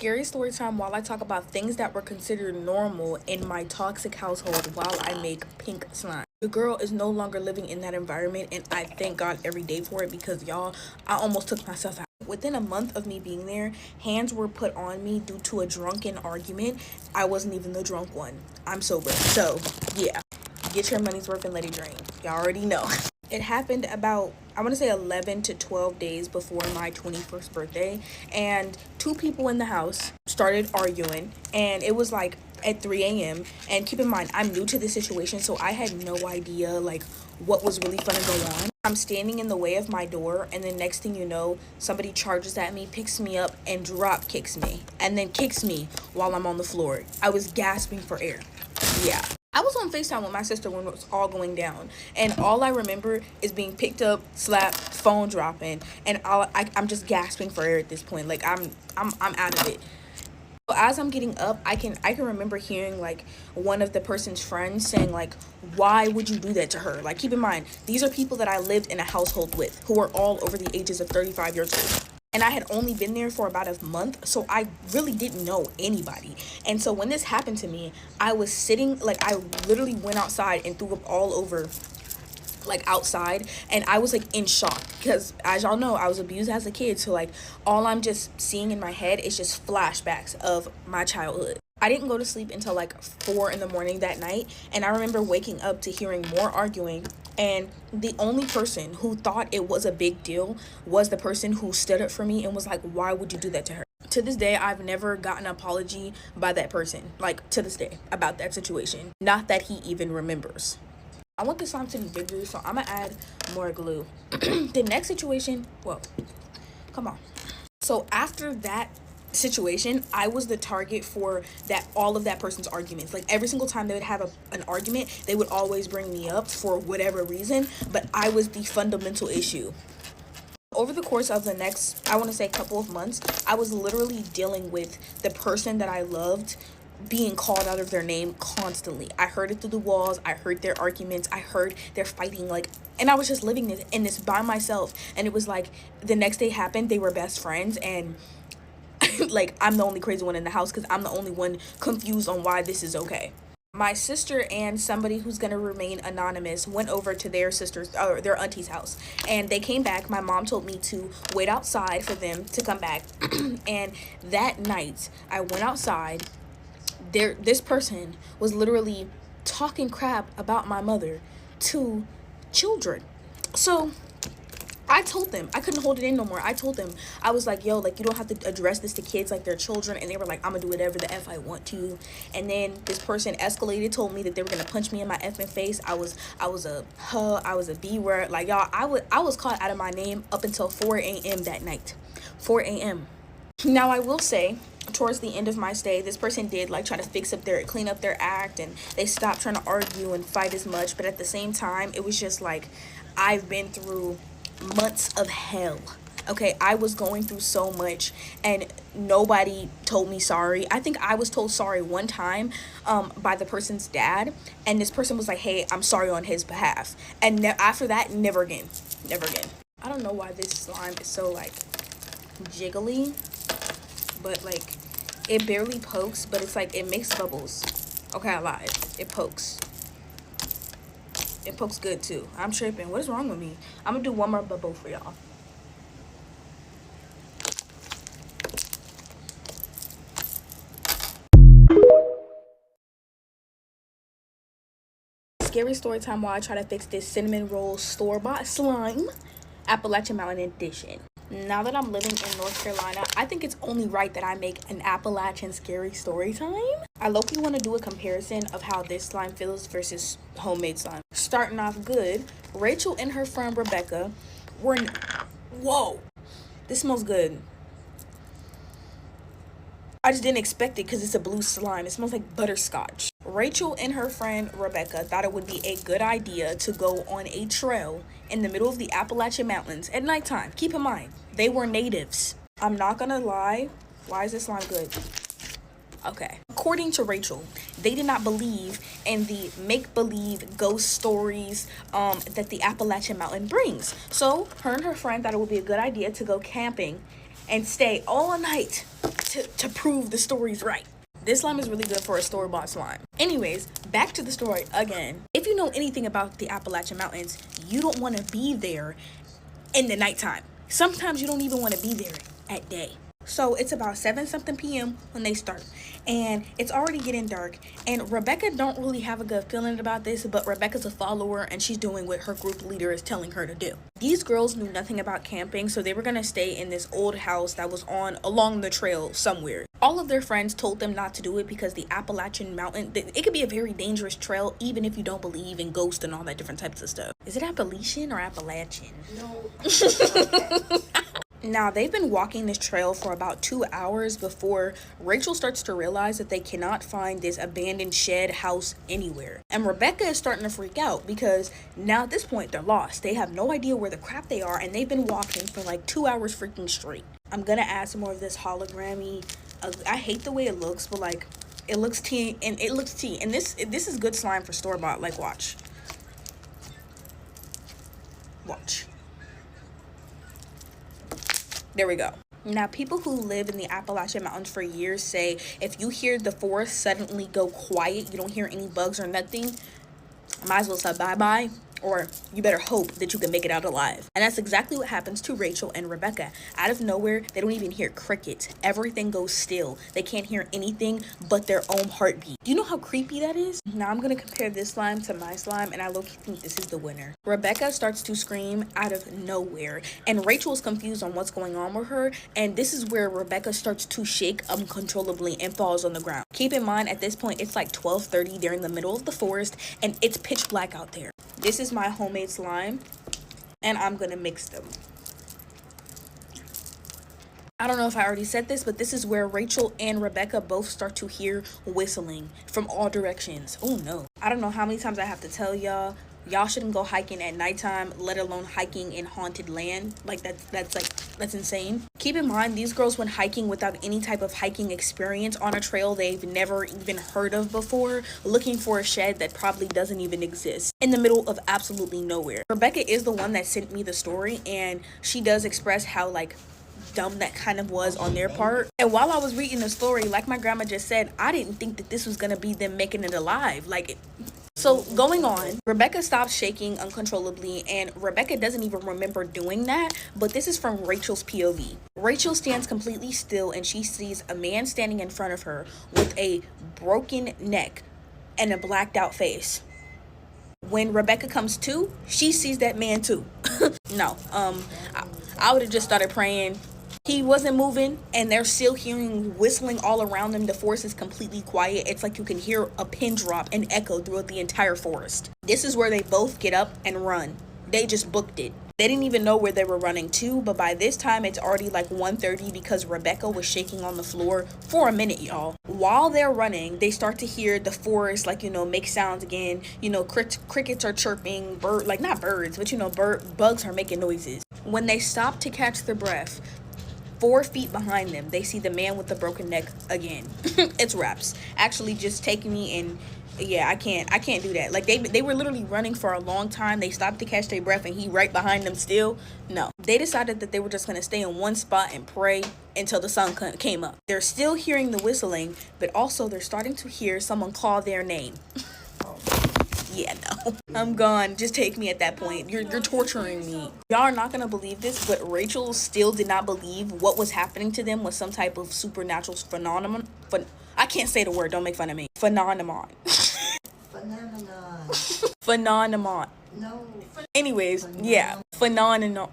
Scary story time while I talk about things that were considered normal in my toxic household while I make pink slime. The girl is no longer living in that environment, and I thank God every day for it because y'all, I almost took myself out. Within a month of me being there, hands were put on me due to a drunken argument. I wasn't even the drunk one. I'm sober. So, yeah. Get your money's worth and let it drain. Y'all already know. It happened about, I want to say 11 to 12 days before my 21st birthday, and two people in the house started arguing, and it was like at 3 a.m. And keep in mind, I'm new to this situation, so I had no idea like what was really gonna go on. I'm standing in the way of my door, and then next thing you know, somebody charges at me, picks me up, and drop kicks me, and then kicks me while I'm on the floor. I was gasping for air. Yeah. I was on FaceTime with my sister when it was all going down, and all I remember is being picked up, slapped, phone dropping, and I'm just gasping for air at this point. Like I'm out of it. So as I'm getting up, I can remember hearing like one of the person's friends saying like, "Why would you do that to her?" Like, keep in mind, these are people that I lived in a household with who are all over the ages of 35 years old. And I had only been there for about a month, so I really didn't know anybody. And so when this happened to me, I was sitting, like, I literally went outside and threw up all over, like, outside. And I was, like, in shock because, as y'all know, I was abused as a kid. So, like, all I'm just seeing in my head is just flashbacks of my childhood. I didn't go to sleep until like 4 in the morning that night, and I remember waking up to hearing more arguing, and the only person who thought it was a big deal was the person who stood up for me and was like, "Why would you do that to her?" To this day, I've never gotten an apology by that person, like to this day, about that situation. Not that he even remembers. I want the slime to be bigger, so I'm gonna add more glue. The next situation, whoa, come on. So after that situation, I was the target for that all of that person's arguments. Like every single time they would have an argument, they would always bring me up for whatever reason, but I was the fundamental issue. Over the course of the next, I want to say, couple of months, I was literally dealing with the person that I loved being called out of their name constantly. I heard it through the walls. I heard their arguments. I heard their fighting, like, and I was just living in this by myself. And it was like the next day happened, they were best friends, and like I'm the only crazy one in the house because I'm the only one confused on why this is okay. My sister and somebody who's gonna remain anonymous went over to their sister's or their auntie's house, and they came back. My mom told me to wait outside for them to come back. And that night I went outside. This person was literally talking crap about my mother to children. So I told them, I couldn't hold it in no more. I told them, I was like, "Yo, like, you don't have to address this to kids like they're children." And they were like, "I'm gonna do whatever the F I want to." And then this person escalated, told me that they were gonna punch me in my effing face. I was a huh, I was a B word. Like, y'all, I was called out of my name up until 4 a.m. that night. 4 a.m. Now, I will say, towards the end of my stay, this person did like try to clean up their act, and they stopped trying to argue and fight as much. But at the same time, it was just like, I've been through months of hell. Okay, I was going through so much, and nobody told me sorry. I think I was told sorry one time by the person's dad, and this person was like, "Hey, I'm sorry on his behalf." And after that, never again. Never again. I don't know why this slime is so like jiggly, but like it barely pokes, but it's like it makes bubbles. Okay, I lied. It pokes. It pokes good too. I'm tripping. What is wrong with me? I'm gonna do one more bubble for y'all. Scary story time while I try to fix this cinnamon roll store-bought slime, Appalachian Mountain edition. Now that I'm living in North Carolina, I think it's only right that I make an Appalachian scary story time. I low-key want to do a comparison of how this slime feels versus homemade slime. Starting off good, Rachel and her friend Rebecca were whoa, this smells good. I just didn't expect it because it's a blue slime. It smells like butterscotch. Rachel and her friend Rebecca thought it would be a good idea to go on a trail in the middle of the Appalachian Mountains at nighttime. Keep in mind, they were natives. I'm not gonna lie. Why is this slime good? Okay. According to Rachel, they did not believe in the make-believe ghost stories that the Appalachian Mountain brings. So her and her friend thought it would be a good idea to go camping and stay all night to prove the story's right. This slime is really good for a store-bought slime. Anyways, back to the story again. If you know anything about the Appalachian Mountains, you don't want to be there in the nighttime. Sometimes you don't even want to be there at day. So it's about 7 something p.m. when they start, and it's already getting dark, and Rebecca don't really have a good feeling about this, but Rebecca's a follower and she's doing what her group leader is telling her to do. These girls knew nothing about camping, so they were gonna stay in this old house that was along the trail somewhere. All of their friends told them not to do it because the Appalachian Mountain, it could be a very dangerous trail even if you don't believe in ghosts and all that different types of stuff. Is it Appalachian or Appalachian? No. Now, they've been walking this trail for about 2 hours before Rachel starts to realize that they cannot find this abandoned shed house anywhere. And Rebecca is starting to freak out because now at this point they're lost. They have no idea where the crap they are, and they've been walking for like 2 hours freaking straight. I'm gonna add some more of this hologrammy. I hate the way it looks, but like it looks tea, and it looks tea. And this is good slime for store-bought. Like, watch. Watch. There we go. Now, people who live in the Appalachian Mountains for years say if you hear the forest suddenly go quiet, you don't hear any bugs or nothing, might as well say bye-bye, or you better hope that you can make it out alive. And that's exactly what happens to Rachel and Rebecca. Out of nowhere, they don't even hear crickets. Everything goes still. They can't hear anything but their own heartbeat. Do you know how creepy that is? Now I'm gonna compare this slime to my slime, and I low-key think this is the winner. Rebecca starts to scream out of nowhere, and Rachel is confused on what's going on with her, and this is where Rebecca starts to shake uncontrollably and falls on the ground. Keep in mind, at this point, it's like 12:30. They're in the middle of the forest, and it's pitch black out there. This is my homemade slime, and I'm gonna mix them. I don't know if I already said this, but this is where Rachel and Rebecca both start to hear whistling from all directions. Oh no. I don't know how many times I have to tell y'all shouldn't go hiking at nighttime, let alone hiking in haunted land. Like that's insane. Keep in mind, these girls went hiking without any type of hiking experience on a trail they've never even heard of before, looking for a shed that probably doesn't even exist in the middle of absolutely nowhere. Rebecca is the one that sent me the story, and she does express how like dumb that kind of was on their part. And while I was reading the story, like my grandma just said, I didn't think that this was gonna be them making it alive. So going on, Rebecca stops shaking uncontrollably, and Rebecca doesn't even remember doing that, but this is from Rachel's POV. Rachel stands completely still, and she sees a man standing in front of her with a broken neck and a blacked out face. When Rebecca comes to, she sees that man too. No, I would have just started praying. He wasn't moving, and they're still hearing whistling all around them. The forest is completely quiet. It's like you can hear a pin drop and echo throughout the entire forest. This is where they both get up and run. They just booked it. They didn't even know where they were running to, but by this time it's already like 1:30 because Rebecca was shaking on the floor for a minute, y'all. While they're running, they start to hear the forest, make sounds again. Crickets are chirping, not birds, but bugs are making noises. When they stop to catch their breath, 4 feet behind them, they see the man with the broken neck again. It's wraps. Actually, just taking me and yeah, I can't do that. Like they were literally running for a long time. They stopped to catch their breath, and he right behind them still. No, they decided that they were just gonna stay in one spot and pray until the sun came up. They're still hearing the whistling, but also they're starting to hear someone call their name. Yeah, no, I'm gone. Just take me at that point. You're torturing me. Y'all are not gonna believe this, but Rachel still did not believe what was happening to them was some type of supernatural phenomenon. I can't say the word. Don't make fun of me. Phenomenon. Phenomenon. No. Anyways, yeah. Phenomenon.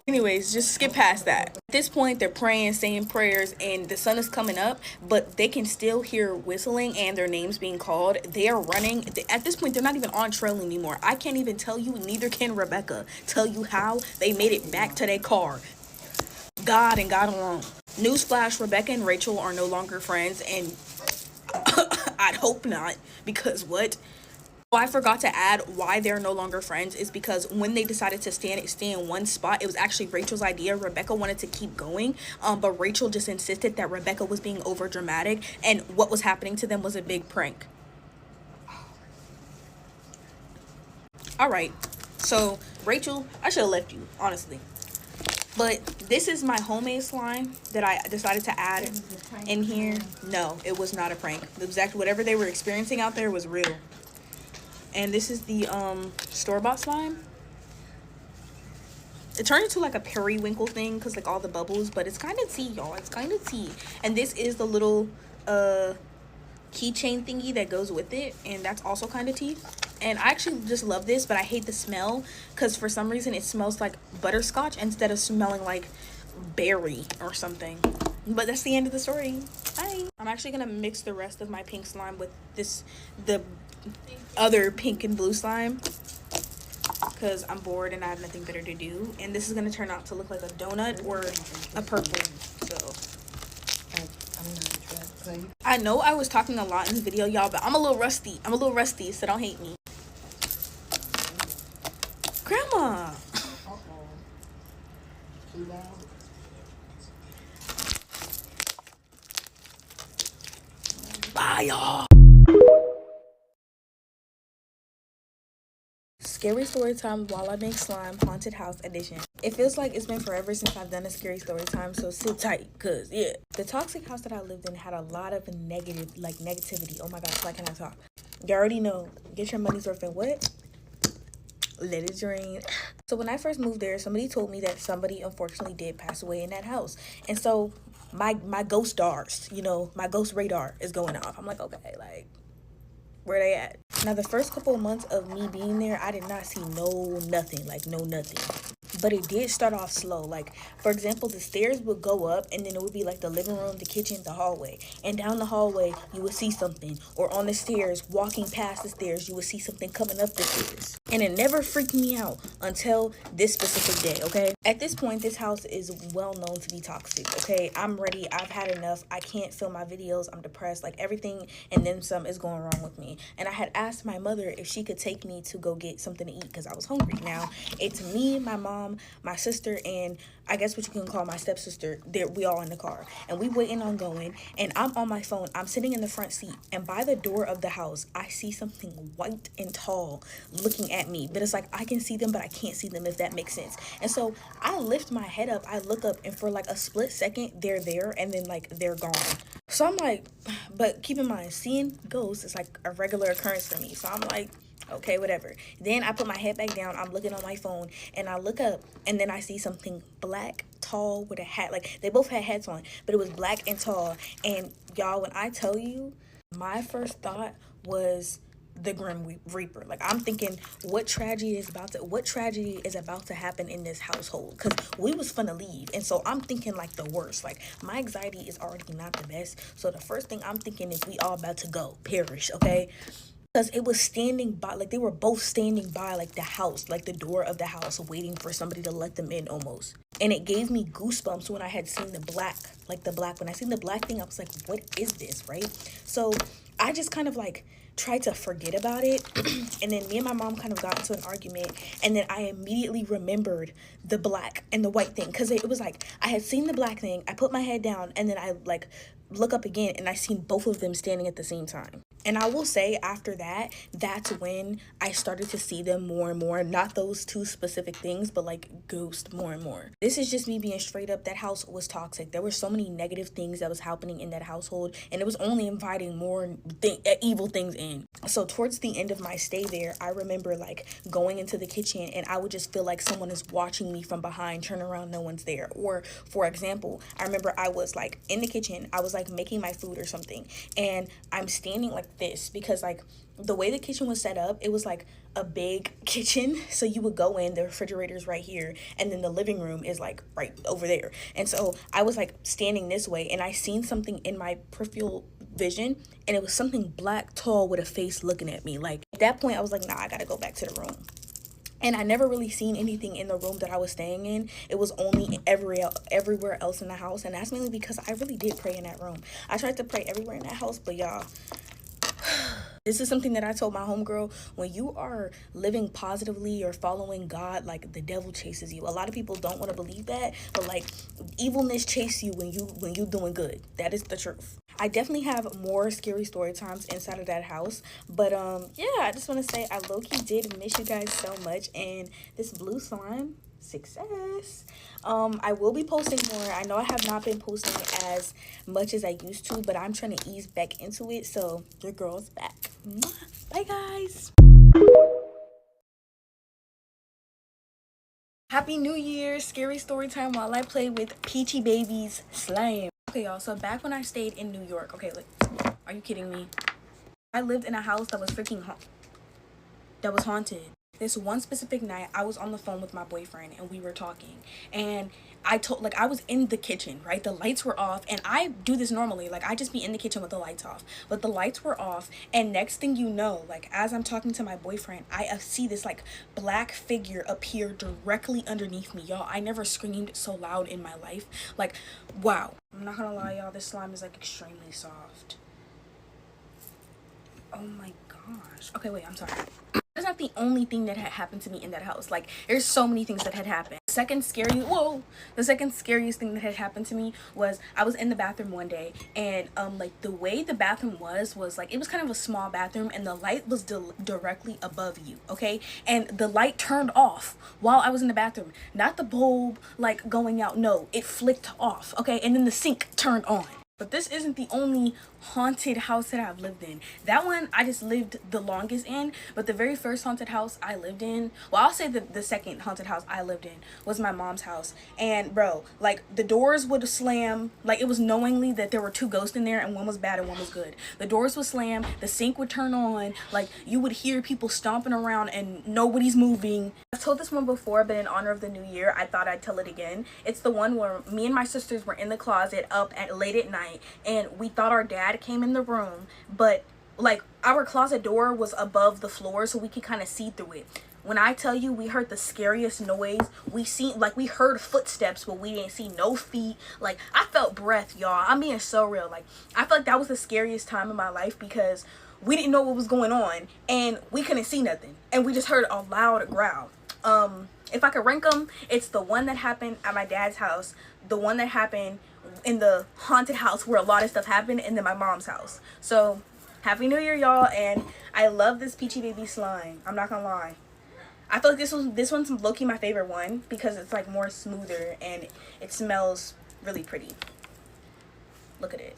Anyways, just skip past that. At this point, they're praying, saying prayers, and the sun is coming up, but they can still hear whistling and their names being called. They are running. At this point, they're not even on trail anymore. I can't even tell you, neither can Rebecca, tell you how they made it back to their car. God and God alone. Newsflash, Rebecca and Rachel are no longer friends, and I'd hope not, because what? I forgot to add why they're no longer friends is because when they decided to stay in one spot, it was actually Rachel's idea. Rebecca wanted to keep going, but Rachel just insisted that Rebecca was being over dramatic, and what was happening to them was a big prank. All right, so Rachel, I should have left you, honestly. But this is my homemade slime that I decided to add in here. No, it was not a prank. Exactly whatever they were experiencing out there was real. And this is the store-bought slime. It turned into like a periwinkle thing because like all the bubbles, but it's kind of tea, y'all. It's kind of tea. And this is the little keychain thingy that goes with it, and that's also kind of tea. And I actually just love this, but I hate the smell because for some reason it smells like butterscotch instead of smelling like berry or something. But that's the end of the story. Bye. I'm actually gonna mix the rest of my pink slime with the other pink and blue slime because I'm bored and I have nothing better to do. And this is gonna turn out to look like a donut or a purple. So I know I was talking a lot in this video, y'all, but I'm a little rusty, so don't hate me. Grandma! Bye, y'all! Scary story time while I make slime, haunted house edition. It feels like it's been forever since I've done a scary story time, so sit tight, cause yeah. The toxic house that I lived in had a lot of negativity. Oh my gosh, why can't I talk? You already know, get your money's worth and what? Let it drain. So when I first moved there, somebody told me that somebody unfortunately did pass away in that house. And so my ghost stars, my ghost radar is going off. I'm like, okay, like, where they at? Now, the first couple of months of me being there, I did not see no nothing. But it did start off slow. Like, for example, the stairs would go up and then it would be like the living room, the kitchen, the hallway. And down the hallway, you would see something. Or on the stairs, walking past the stairs, you would see something coming up the stairs. And it never freaked me out until this specific day, okay? At this point, this house is well known to be toxic, okay? I'm ready. I've had enough. I can't film my videos. I'm depressed. Like, everything and then some is going wrong with me. And I had asked my mother if she could take me to go get something to eat because I was hungry. Now, it's me, my mom, my sister, and I guess what you can call my stepsister. We all in the car and we waiting on going, and I'm on my phone. I'm sitting in the front seat, and by the door of the house I see something white and tall looking at me, but it's like I can see them but I can't see them, if that makes sense. And so I lift my head up, I look up, and for like a split second they're there and then like they're gone. So I'm like, but keep in mind, seeing ghosts is like a regular occurrence for me. So I'm like, okay, whatever. Then I put my head back down. I'm looking on my phone and I look up and then I see something black, tall, with a hat. Like, they both had hats on, but it was black and tall. And y'all, when I tell you, my first thought was the Grim Reaper. Like, I'm thinking, what tragedy is about to happen in this household? Because we was finna leave, and so I'm thinking like the worst. Like, my anxiety is already not the best, so the first thing I'm thinking is we all about to go perish, okay? Because it was standing by, like, they were both standing by, like, the house, like, the door of the house, waiting for somebody to let them in almost. And it gave me goosebumps when I had seen the black, when I seen the black thing, I was like, what is this, right? So I just kind of, like, tried to forget about it. And then me and my mom kind of got into an argument, and then I immediately remembered the black and the white thing, because it was like I had seen the black thing, I put my head down, and then I like look up again and I seen both of them standing at the same time. And I will say, after that, that's when I started to see them more and more. Not those two specific things, but like ghost more and more. This is just me being straight up. That house was toxic. There were so many negative things that was happening in that household, and it was only inviting more evil things in. So towards the end of my stay there, I remember like going into the kitchen and I would just feel like someone is watching me from behind, turn around, no one's there. Or for example, I remember I was like in the kitchen, I was like making my food or something, and I'm standing like this because like the way the kitchen was set up, it was like a big kitchen. So you would go in, the refrigerator's right here, and then the living room is like right over there. And so I was like standing this way, and I seen something in my peripheral vision, and it was something black, tall, with a face looking at me. Like, at that point I was like, nah, I gotta go back to the room. And I never really seen anything in the room that I was staying in. It was only everywhere else in the house. And that's mainly because I really did pray in that room. I tried to pray everywhere in that house, but y'all, this is something that I told my homegirl. When you are living positively or following God, like, the devil chases you. A lot of people don't want to believe that, but like, evilness chases you when you doing good. That is the truth. I definitely have more scary story times inside of that house, but yeah, I just want to say I low-key did miss you guys so much. And this blue slime, success. I will be posting more. I know I have not been posting as much as I used to, but I'm trying to ease back into it, so your girl's back. Bye guys. Happy New Year. Scary story time while I play with Peachy Baby's slime. Okay, y'all, so back when I stayed in New York, okay, like, are you kidding me? I lived in a house that was freaking that was haunted. This one specific night, I was on the phone with my boyfriend and we were talking, and I was in the kitchen, right? The lights were off, and I do this normally, like I just be in the kitchen with the lights off, but the lights were off, and next thing you know, like as I'm talking to my boyfriend, I see this like black figure appear directly underneath me. Y'all, I never screamed so loud in my life. Like, wow. I'm not gonna lie, y'all, this slime is like extremely soft. Oh my gosh. Okay, wait, I'm sorry. That's not the only thing that had happened to me in that house. Like, there's so many things that had happened. The second scariest thing that had happened to me was I was in the bathroom one day, and like the way the bathroom was like, it was kind of a small bathroom, and the light was directly above you, okay? And the light turned off while I was in the bathroom. Not the bulb like going out, no, it flicked off, okay? And then the sink turned on. But this isn't the only haunted house that I've lived in. That one I just lived the longest in, but the very first haunted house I lived in, well, I'll say the second haunted house I lived in was my mom's house. And bro, like the doors would slam, like it was knowingly that there were two ghosts in there and one was bad and one was good. The doors would slam, the sink would turn on, like you would hear people stomping around and nobody's moving. I've told this one before, but in honor of the new year, I thought I'd tell it again. It's the one where me and my sisters were in the closet up at late at night, and we thought our dad came in the room, but like our closet door was above the floor, so we could kind of see through it. When I tell you we heard the scariest noise, we heard footsteps, but we didn't see no feet. Like, I felt breath, y'all. I'm being so real. Like, I felt like that was the scariest time of my life because we didn't know what was going on and we couldn't see nothing, and we just heard a loud growl. If I could rank them, it's the one that happened at my dad's house, the one that happened in the haunted house where a lot of stuff happened, and then my mom's house. So happy new year, y'all, and I love this Peachy Baby slime. I'm not gonna lie, I feel like this one's low-key my favorite one because it's like more smoother and it smells really pretty. Look at it.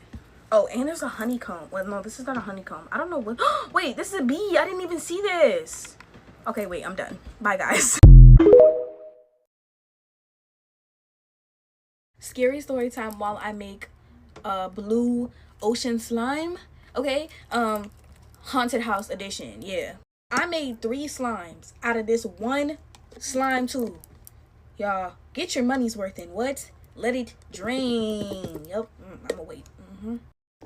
Oh, and there's a honeycomb. Well, no, this is not a honeycomb. I don't know what. Wait, this is a bee. I didn't even see this. Okay, wait, I'm done. Bye, guys. Scary story time while I make blue ocean slime. Okay, haunted house edition. Yeah, I made 3 slimes out of this one slime tube. Y'all, get your money's worth in. What? Let it drain. Yep. I'm gonna wait.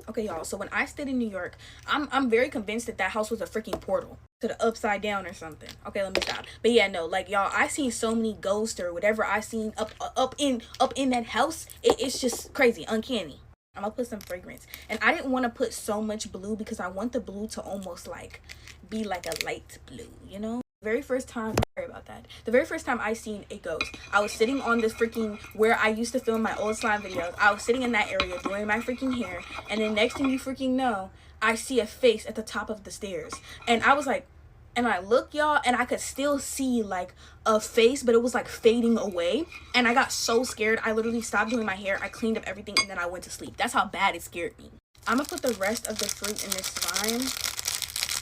Okay, y'all, so when I stayed in New York, I'm very convinced that house was a freaking portal to the upside down or something. Okay, let me stop. But yeah, no, like, y'all, I seen so many ghosts or whatever I seen up in that house. It's just crazy, uncanny. I'm gonna put some fragrance, and I didn't want to put so much blue because I want the blue to almost like be like a light blue, you know? Very first time, sorry about that, the very first time I seen a ghost, I was sitting on this freaking, where I used to film my old slime videos. I was sitting in that area doing my freaking hair, and then next thing you freaking know, I see a face at the top of the stairs, and I was like, and I look, y'all, and I could still see like a face, but it was like fading away, and I got so scared. I literally stopped doing my hair, I cleaned up everything, and then I went to sleep. That's how bad it scared me. I'm gonna put the rest of the fruit in this slime.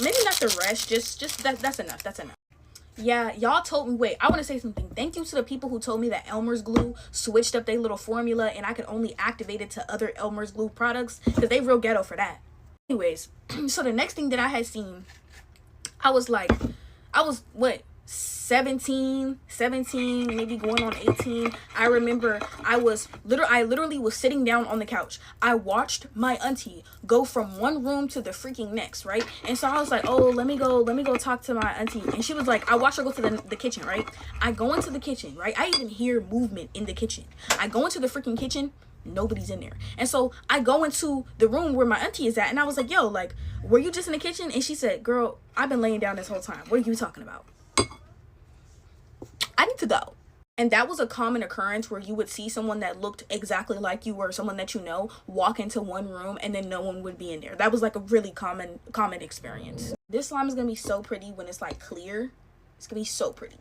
Maybe not the rest, just that's enough. That's enough. Yeah, y'all told me, wait, I want to say something. Thank you to the people who told me that Elmer's glue switched up their little formula and I could only activate it to other Elmer's glue products, because they real ghetto for that. Anyways, so the next thing that I had seen, I was what, 17, maybe going on 18. I remember I literally was sitting down on the couch. I watched my auntie go from one room to the freaking next, right? And so I was like, oh, let me go talk to my auntie. And she was like, I watched her go to the kitchen, right? I go into the kitchen, right? I even hear movement in the kitchen. I go into the freaking kitchen, nobody's in there. And so I go into the room where my auntie is at, and I was like, yo, like, were you just in the kitchen? And she said, girl, I've been laying down this whole time. What are you talking about? I need to go. And that was a common occurrence where you would see someone that looked exactly like you or someone that you know walk into one room and then no one would be in there. That was like a really common experience. This slime is gonna be so pretty when it's like clear. It's gonna be so pretty.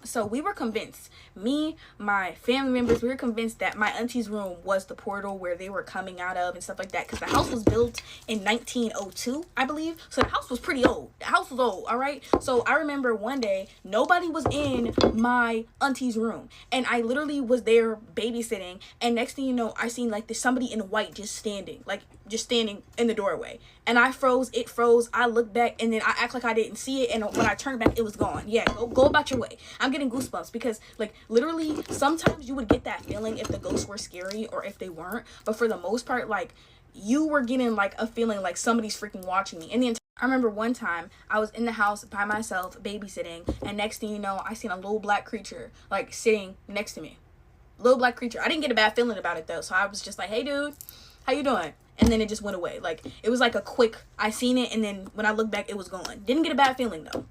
So we were convinced, me, my family members, we were convinced that my auntie's room was the portal where they were coming out of and stuff like that, because the house was built in 1902, I believe. So the house was pretty old. The house was old, all right? So I remember one day, nobody was in my auntie's room, and I literally was there babysitting, and next thing you know, I seen like there's somebody in white just standing in the doorway, and I froze. It froze. I looked back, and then I act like I didn't see it, and when I turned back, it was gone. Yeah, go about your way. I'm getting goosebumps because, like, literally sometimes you would get that feeling if the ghosts were scary or if they weren't, but for the most part, like, you were getting like a feeling like somebody's freaking watching me. And I remember one time I was in the house by myself babysitting, and next thing you know, I seen a little black creature like sitting next to me. Little black creature. I didn't get a bad feeling about it though, so I was just like, hey dude, how you doing? And then it just went away. Like, it was like a quick, I seen it, and then when I looked back, it was gone. Didn't get a bad feeling though.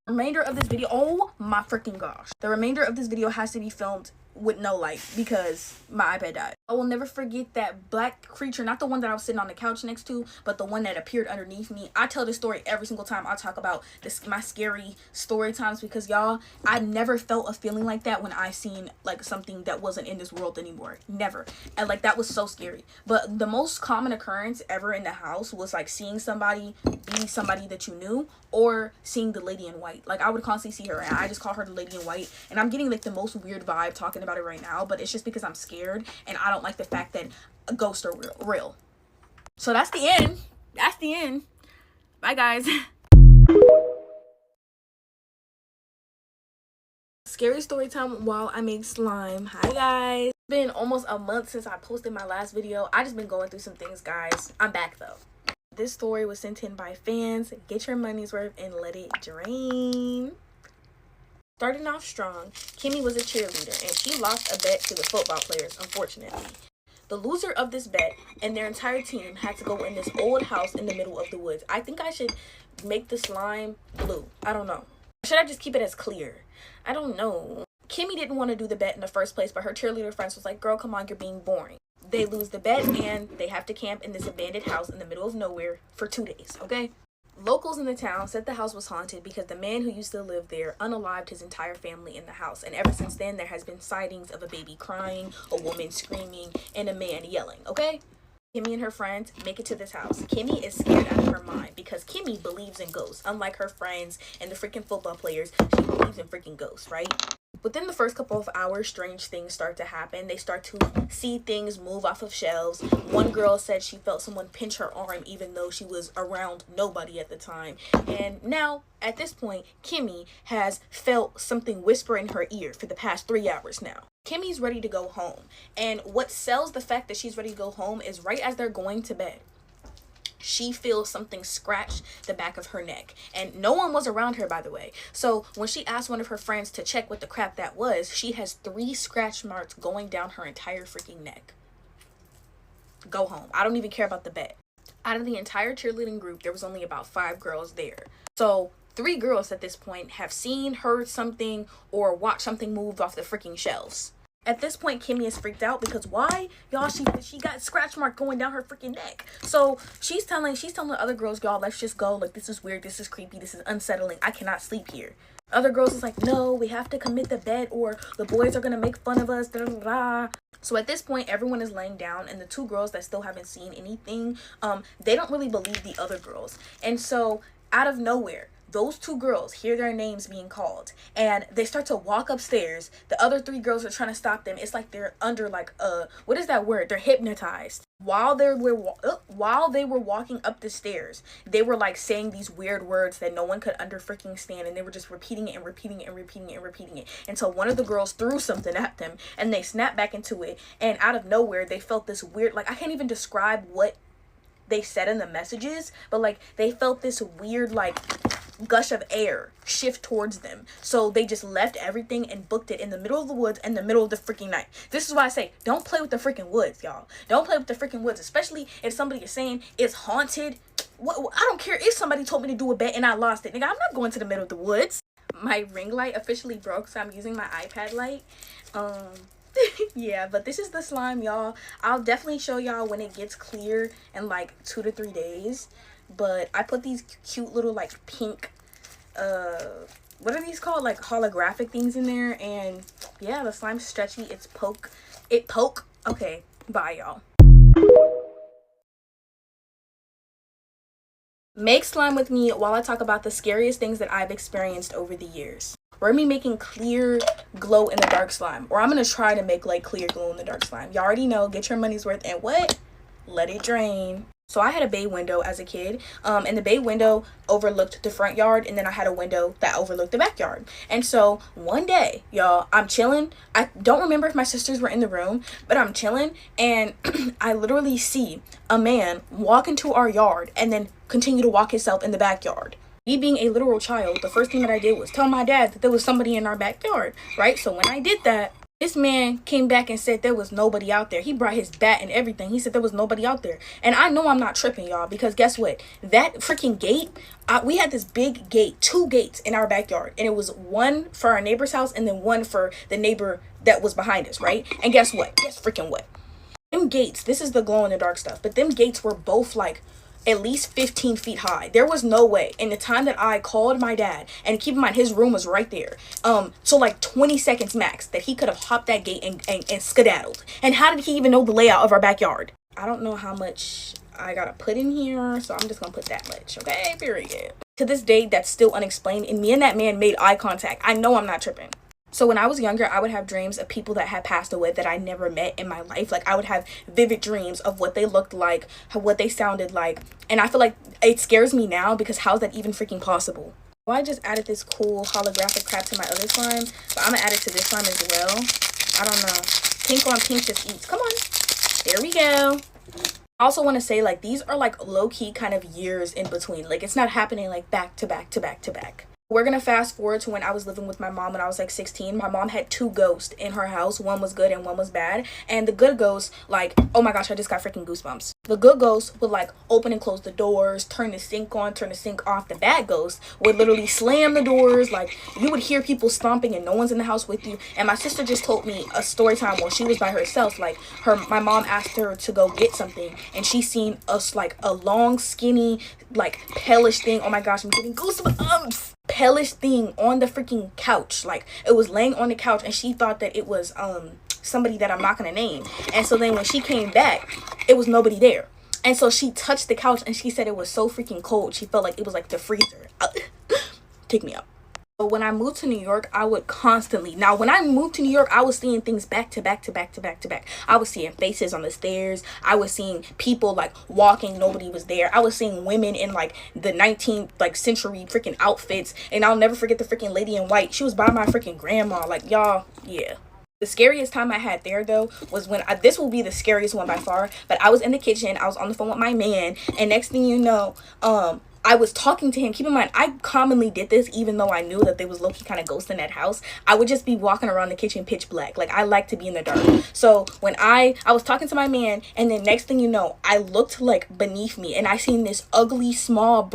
Remainder of this video, oh my freaking gosh, the remainder of this video has to be filmed with no light because my iPad died. I will never forget that black creature, not the one that I was sitting on the couch next to, but the one that appeared underneath me. I tell this story every single time I talk about this, my scary story times, because y'all, I never felt a feeling like that when I seen like something that wasn't in this world anymore. Never. And like, that was so scary. But the most common occurrence ever in the house was like seeing somebody be somebody that you knew, or seeing the lady in white. Like, I would constantly see her, and I just call her the lady in white, and I'm getting like the most weird vibe talking about it right now, but it's just because I'm scared and I don't like the fact that ghosts are real. So that's the end. Bye guys. Scary story time while I make slime. Hi guys. It's been almost a month since I posted my last video. I just been going through some things, guys. I'm back though. This story was sent in by fans. Get your money's worth and let it drain. Starting off strong, Kimmy was a cheerleader, and she lost a bet to the football players, unfortunately. The loser of this bet and their entire team had to go in this old house in the middle of the woods. I think I should make the slime blue. I don't know. Should I just keep it as clear? I don't know. Kimmy didn't want to do the bet in the first place, but her cheerleader friends was like, girl, come on, you're being boring. They lose the bet, and they have to camp in this abandoned house in the middle of nowhere for 2 days, okay? Locals in the town said the house was haunted because the man who used to live there unalived his entire family in the house. And ever since then, there has been sightings of a baby crying, a woman screaming, and a man yelling, okay? Kimmy and her friends make it to this house. Kimmy is scared out of her mind because Kimmy believes in ghosts. Unlike her friends and the freaking football players, she believes in freaking ghosts, right? Within the first couple of hours, strange things start to happen. They start to see things move off of shelves. One girl said she felt someone pinch her arm even though she was around nobody at the time. And now, at this point, Kimmy has felt something whisper in her ear for the past 3 hours now. Kimmy's ready to go home. And what sells the fact that she's ready to go home is right as they're going to bed, she feels something scratch the back of her neck. And no one was around her, by the way. So when she asked one of her friends to check what the crap that was, she has 3 scratch marks going down her entire freaking neck. Go home. I don't even care about the bet. Out of the entire cheerleading group, there was only about 5 girls there. So 3 girls at this point have seen, heard something, or watched something move off the freaking shelves. At this point, Kimmy is freaked out because why? Y'all, she got scratch mark going down her freaking neck. So she's telling the other girls, y'all, let's just go. Like, this is weird. This is creepy. This is unsettling. I cannot sleep here. Other girls is like, no, we have to commit the bet or the boys are going to make fun of us. Da, da, da. So at this point, everyone is laying down, and the 2 girls that still haven't seen anything, they don't really believe the other girls. And so out of nowhere, those 2 girls hear their names being called, and they start to walk upstairs. The other 3 girls are trying to stop them. It's like they're under like what is that word? They're hypnotized. While they were walking up the stairs, they were like saying these weird words that no one could freaking stand, and they were just repeating it and repeating it and repeating it and repeating it until one of the girls threw something at them, and they snapped back into it. And out of nowhere, they felt this weird, like, I can't even describe what they said in the messages, but like they felt this weird like gush of air shift towards them. So they just left everything and booked it in the middle of the woods in the middle of the freaking night. This is why I say don't play with the freaking woods, y'all. Don't play with the freaking woods, especially if somebody is saying it's haunted. I don't care if somebody told me to do a bet and I lost it, nigga. I'm not going to the middle of the woods. My ring light officially broke, so I'm using my iPad light. Yeah, but this is the slime, y'all. I'll definitely show y'all when it gets clear in like 2 to 3 days. But I put these cute little like pink what are these called, like holographic things in there. And yeah, the slime's stretchy. It poke. Okay, bye y'all. Make slime with me while I talk about the scariest things that I've experienced over the years. We're me making clear glow in the dark slime, or I'm gonna try to make like clear glow in the dark slime. You already know, get your money's worth and what? Let it drain. So I had a bay window as a kid, and the bay window overlooked the front yard, and then I had a window that overlooked the backyard. And so one day, y'all, I'm chilling. I don't remember if my sisters were in the room, but I'm chilling, and I literally see a man walk into our yard and then continue to walk himself in the backyard. Me being a literal child, the first thing that I did was tell my dad that there was somebody in our backyard, right? So when I did that, this man came back and said there was nobody out there. He brought his bat and everything. He said there was nobody out there. And I know I'm not tripping, y'all, because guess what? That freaking gate, we had this big gate, 2 gates in our backyard. And it was one for our neighbor's house and then one for the neighbor that was behind us, right? And guess what? Guess freaking what? Them gates, this is the glow in the dark stuff, but them gates were both like at least 15 feet high. There was no way in the time that I called my dad, and keep in mind his room was right there, so like 20 seconds max, that he could have hopped that gate and skedaddled. And how did he even know the layout of our backyard? I don't know how much I gotta put in here, so I'm just gonna put that much, okay? Period. To this day, that's still unexplained, and me and that man made eye contact. I know I'm not tripping. So when I was younger, I would have dreams of people that had passed away that I never met in my life. Like, I would have vivid dreams of what they looked like, what they sounded like. And I feel like it scares me now, because how's that even freaking possible? Well, I just added this cool holographic crap to my other slime, but I'm gonna add it to this slime as well. I don't know. Pink on pink just eats. Come on. There we go. I also want to say, like, these are like low-key kind of years in between. Like, it's not happening like back to back to back to back. We're gonna fast forward to when I was living with my mom when I was like 16. My mom had 2 ghosts in her house. One was good and one was bad. And the good ghost, like, oh my gosh, I just got freaking goosebumps. The good ghost would like open and close the doors, turn the sink on, turn the sink off. The bad ghost would literally slam the doors. Like, you would hear people stomping and no one's in the house with you. And my sister just told me a story time while she was by herself. Like, my mom asked her to go get something, and she seen us like a long, skinny, like palish thing. Oh my gosh, I'm getting goosebumps. Hellish thing on the freaking couch. Like, it was laying on the couch, and she thought that it was somebody that I'm not gonna name. And so then when she came back, it was nobody there. And so she touched the couch, and she said it was so freaking cold, she felt like it was like the freezer. Take me up. But when I moved to New York, I would constantly, now when I moved to New York, I was seeing things back to back to back to back to back. I was seeing faces on the stairs. I was seeing people like walking, nobody was there. I was seeing women in like the 19th like century freaking outfits. And I'll never forget the freaking lady in white. She was by my freaking grandma. Like, y'all, yeah. The scariest time I had there, though, was when this will be the scariest one by far, but I was in the kitchen. I was on the phone with my man, and next thing you know, I was talking to him. Keep in mind, I commonly did this even though I knew that there was low-key kind of ghosts in that house. I would just be walking around the kitchen pitch black. Like, I like to be in the dark. So when I was talking to my man, and then next thing you know, I looked like beneath me, and I seen this ugly, small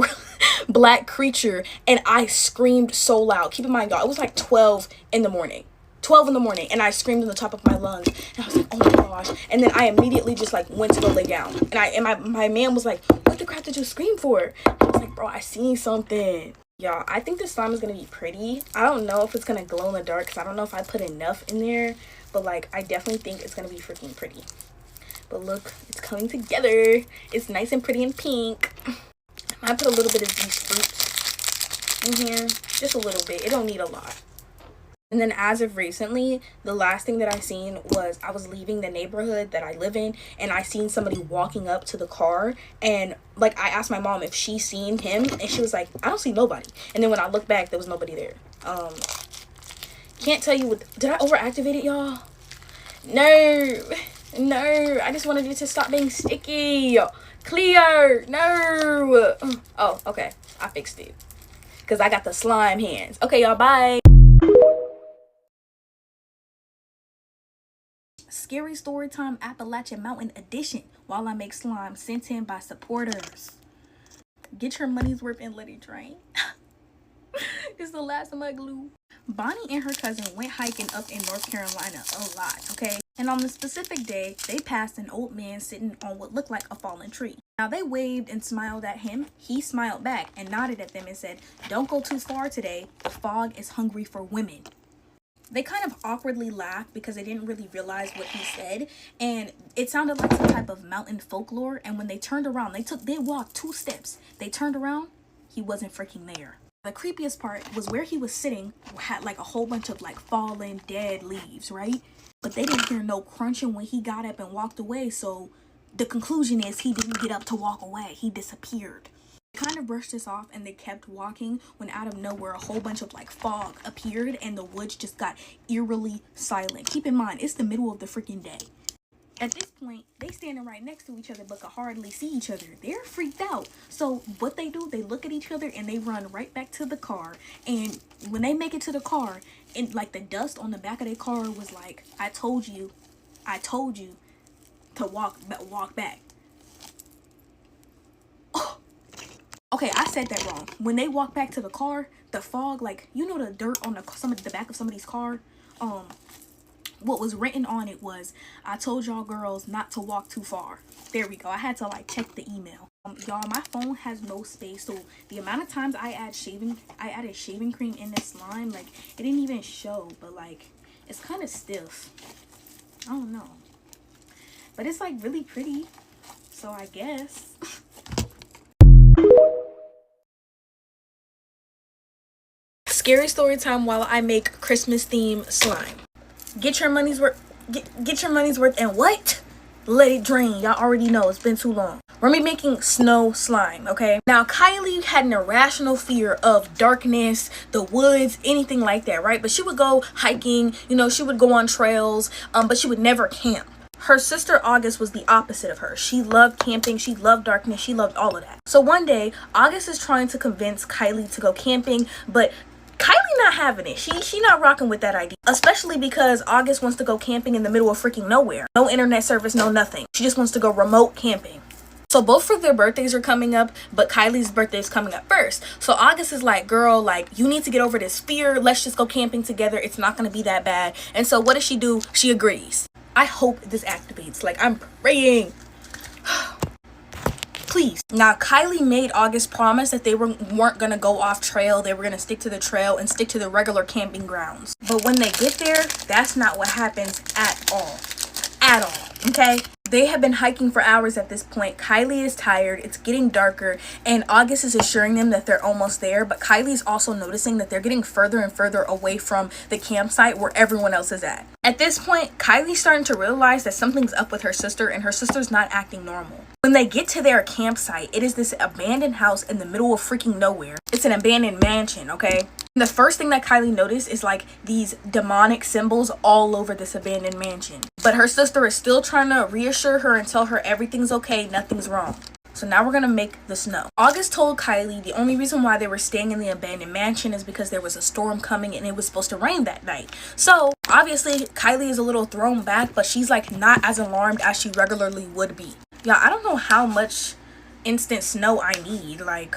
black creature, and I screamed so loud. Keep in mind, y'all, it was like 12 in the morning. 12 in the morning, and I screamed in the top of my lungs, and I was like, oh my gosh. And then I immediately just like went to go lay down, and my man was like, what the crap did you scream for? And I was like, bro, I seen something. Y'all, I think this slime is gonna be pretty. I don't know if it's gonna glow in the dark, because I don't know if I put enough in there, but like, I definitely think it's gonna be freaking pretty. But look, it's coming together. It's nice and pretty and pink. I put a little bit of these fruits in here, just a little bit. It don't need a lot. And then as of recently, the last thing that I seen was I was leaving the neighborhood that I live in, and I seen somebody walking up to the car, and like I asked my mom if she seen him, and she was like, I don't see nobody. And then when I looked back, there was nobody there. Can't tell you what, did I overactivate it, y'all? No, I just wanted it to stop being sticky. Clear, no. Oh, okay, I fixed it because I got the slime hands. Okay, y'all, bye. Scary Storytime Appalachian Mountain Edition while I make slime, sent in by supporters. Get your money's worth and let it drain. It's the last of my glue. Bonnie and her cousin went hiking up in North Carolina a lot, okay? And on the specific day, they passed an old man sitting on what looked like a fallen tree. Now, they waved and smiled at him. He smiled back and nodded at them and said, "Don't go too far today. The fog is hungry for women." They kind of awkwardly laughed because they didn't really realize what he said, and it sounded like some type of mountain folklore. And when they turned around, they walked 2 steps. They turned around, he wasn't freaking there. The creepiest part was where he was sitting had like a whole bunch of like fallen dead leaves, right? But they didn't hear no crunching when he got up and walked away, so the conclusion is he didn't get up to walk away. He disappeared. They kind of brushed this off and they kept walking when out of nowhere a whole bunch of like fog appeared and the woods just got eerily silent. Keep in mind, it's the middle of the freaking day. At this point, they standing right next to each other but could hardly see each other. They're freaked out. So what they do, they look at each other and they run right back to the car. And when they make it to the car, and like the dust on the back of their car was like, I told you to walk back. Oh. Okay, I said that wrong. When they walk back to the car, the fog, like, you know the dirt on the back of somebody's car? What was written on it was, "I told y'all girls not to walk too far." There we go. I had to like check the email. Y'all, my phone has no space, so the amount of times I added shaving cream in this slime, like, it didn't even show, but like, it's kind of stiff. I don't know, but it's like really pretty, so I guess. Scary story time while I make Christmas theme slime. Get your money's worth. Get your money's worth, and what? Let it drain. Y'all already know it's been too long. We're gonna be making snow slime, okay? Now, Kylie had an irrational fear of darkness, the woods, anything like that, right? But she would go hiking, you know, she would go on trails, but she would never camp. Her sister August was the opposite of her. She loved camping, she loved darkness, she loved all of that. So one day, August is trying to convince Kylie to go camping, but Kylie not having it. She not rocking with that idea. Especially because August wants to go camping in the middle of freaking nowhere. No internet service, no nothing. She just wants to go remote camping. So both of their birthdays are coming up, but Kylie's birthday is coming up first. So August is like, girl, like, you need to get over this fear. Let's just go camping together. It's not going to be that bad. And so what does she do? She agrees. I hope this activates. Like, I'm praying. Please. Now, Kylie made August promise that they weren't gonna go off trail. They were gonna stick to the trail and stick to the regular camping grounds. But when they get there, that's not what happens at all. At all. Okay? They have been hiking for hours at this point. Kylie is tired. It's getting darker. And August is assuring them that they're almost there. But Kylie's also noticing that they're getting further and further away from the campsite where everyone else is at. At this point, Kylie's starting to realize that something's up with her sister and her sister's not acting normal. When they get to their campsite, it is this abandoned house in the middle of freaking nowhere. It's an abandoned mansion, okay? The first thing that Kylie noticed is like these demonic symbols all over this abandoned mansion. But her sister is still trying to reassure her and tell her everything's okay, nothing's wrong. So now we're gonna make the snow. August told Kylie the only reason why they were staying in the abandoned mansion is because there was a storm coming and it was supposed to rain that night. So obviously Kylie is a little thrown back, but she's like not as alarmed as she regularly would be. Y'all, I don't know how much instant snow I need. Like,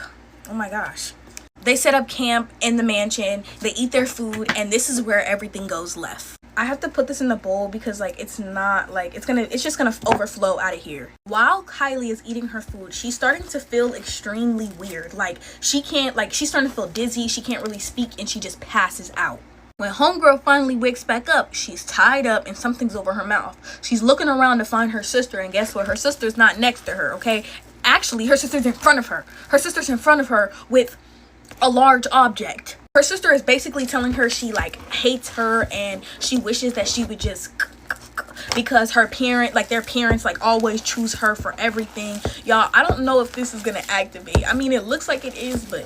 oh my gosh. They set up camp in the mansion, they eat their food, and this is where everything goes left. I have to put this in the bowl because like it's not like it's just gonna overflow out of here. While Kylie is eating her food, she's starting to feel extremely weird. Like she's starting to feel dizzy, she can't really speak, and she just passes out. When homegirl finally wakes back up, she's tied up and something's over her mouth. She's looking around to find her sister, and guess what? Her sister's not next to her, okay? Actually, her sister's in front of her. Her sister's in front of her with a large object. Her sister is basically telling her she like hates her and she wishes that she would just because their parents like always choose her for everything. Y'all, I don't know if this is gonna activate. I mean, it looks like it is, but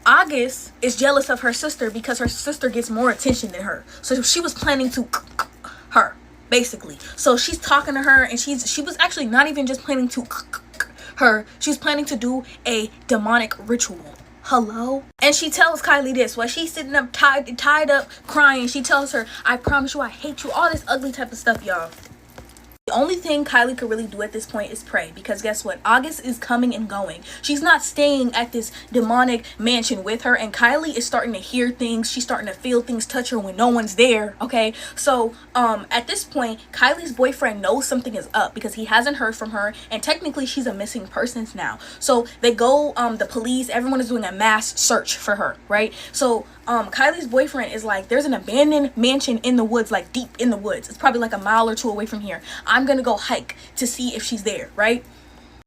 August is jealous of her sister because her sister gets more attention than her. So she was planning to her, basically. So she's talking to her and she was actually not even just planning to her. She's planning to do a demonic ritual. Hello? And she tells Kylie this while she's sitting up tied up crying. She tells her, "I promise you I hate you," all this ugly type of stuff, y'all. only thing Kylie could really do at this point is pray, because guess what? August is coming and going. She's not staying at this demonic mansion with her, and Kylie is starting to hear things. She's starting to feel things touch her when no one's there, okay? So at this point, Kylie's boyfriend knows something is up because he hasn't heard from her, and technically she's a missing persons now. So they go, the police, everyone is doing a mass search for her, right? So Kylie's boyfriend is like, there's an abandoned mansion in the woods, like deep in the woods. It's probably like a mile or two away from here. I'm gonna go hike to see if she's there, right?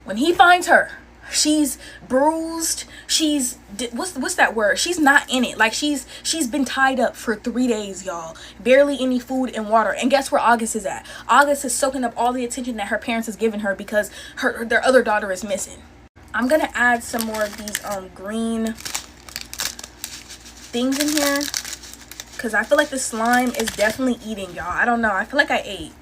When he finds her, she's bruised. She's what's that word? She's not in it. Like she's been tied up for 3 days, y'all. Barely any food and water. And guess where August is at? August is soaking up all the attention that her parents has given her because their other daughter is missing. I'm gonna add some more of these green things in here because I feel like the slime is definitely eating, y'all. I don't know. I feel like I ate.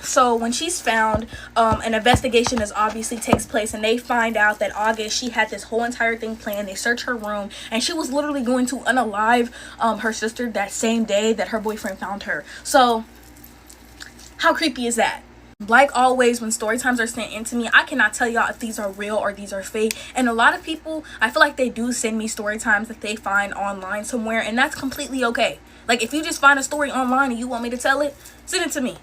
So when she's found, an investigation is obviously takes place, and they find out that August, she had this whole entire thing planned. They search her room, and she was literally going to unalive her sister that same day that her boyfriend found her. So how creepy is that? Like always, when story times are sent in to me, I cannot tell y'all if these are real or these are fake. And a lot of people, I feel like they do send me story times that they find online somewhere, and that's completely okay. Like if you just find a story online and you want me to tell it, send it to me.